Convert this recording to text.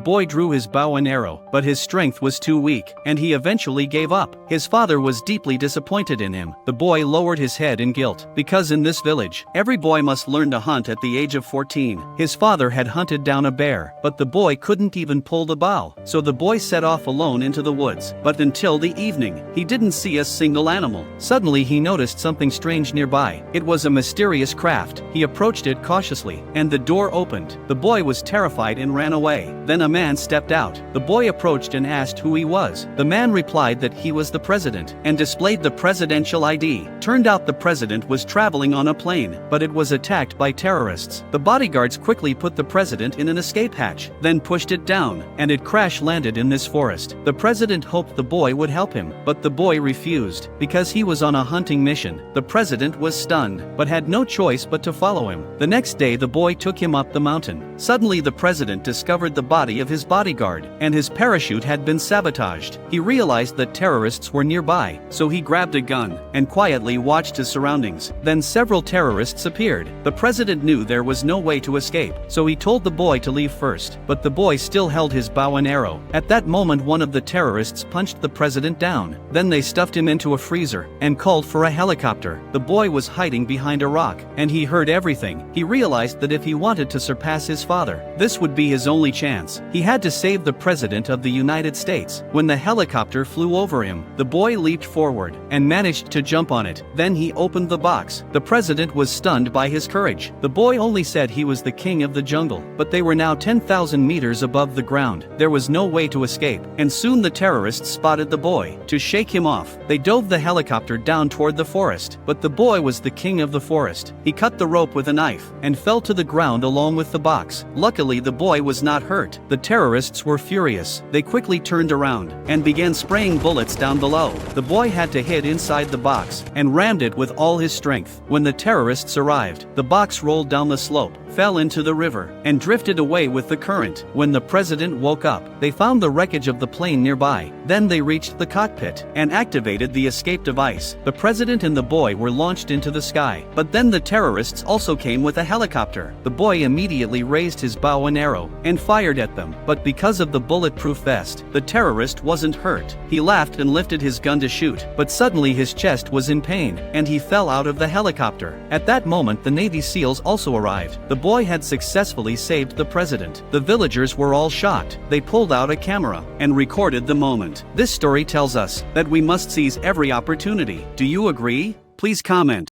boy drew his bow and arrow, but his strength was too weak, and he eventually gave up. His father was deeply disappointed in him. The boy lowered his head in guilt, because in this village, every boy must learn to hunt at the age of 14. His father had hunted down a bear, but the boy couldn't even pull the bow, so the boy set off alone into the woods. But until the evening, he didn't see a single animal. Suddenly he noticed something strange nearby. It was a mysterious craft. He approached it cautiously, and the door opened. The boy was terrified and ran away. Then a man stepped out. The boy approached and asked who he was. The man replied that he was the president, and displayed the presidential ID. Turned out the president was traveling on a plane, but it was attacked by terrorists. The bodyguards quickly put the president in an escape hatch, then pushed it down, and it crash-landed in this forest. The president hoped the boy would help him, but the boy refused, because he was on a hunting mission. The president was stunned, but had no choice but to follow him. The next day the boy took him up the mountain. Suddenly the president discovered the body of his bodyguard, and his parachute had been sabotaged. He realized that terrorists were nearby, so he grabbed a gun, and quietly watched his surroundings. Then several terrorists appeared. The president knew there was no way to escape, so he told the boy to leave first, but the boy still held his bow and arrow. At that moment one of the terrorists punched the president down. Then they stuffed him into a freezer, and called for a helicopter. The boy was hiding behind a rock, and he heard everything. He realized that if he wanted to surpass his father, this would be his only chance. He had to save the president of the United States. When the helicopter flew over him, the boy leaped forward, and managed to jump on it. Then he opened the box. The president was stunned by his courage. The boy only said he was the king of the jungle, but they were now 10,000 meters above the ground. There was no way to escape, and soon the terrorists spotted the boy. To shake him off, they dove the helicopter down toward the forest, but the boy was the king of the forest. He cut the rope with a knife, and fell to the ground along with the box. Luckily the boy was not hurt. The terrorists were furious. They quickly turned around, and began spraying bullets down below. The boy had to hid inside the box, and rammed it with all his strength. When the terrorists arrived, the box rolled down the slope, fell into the river, and drifted away with the current. When the president woke up, they found the wreckage of the plane nearby. Then they reached the cockpit, and activated the escape device. The president and the boy were launched into the sky, but then the terrorists also came with a helicopter. The boy immediately raised his bow and arrow, and fired at them, but because of the bulletproof vest, the terrorist wasn't hurt. He laughed and lifted his gun to shoot, but suddenly his chest was in pain, and he fell out of the helicopter. At that moment the Navy SEALs also arrived. The boy had successfully saved the president. The villagers were all shocked. They pulled out a camera, and recorded the moment. This story tells us that we must seize every opportunity. Do you agree? Please comment.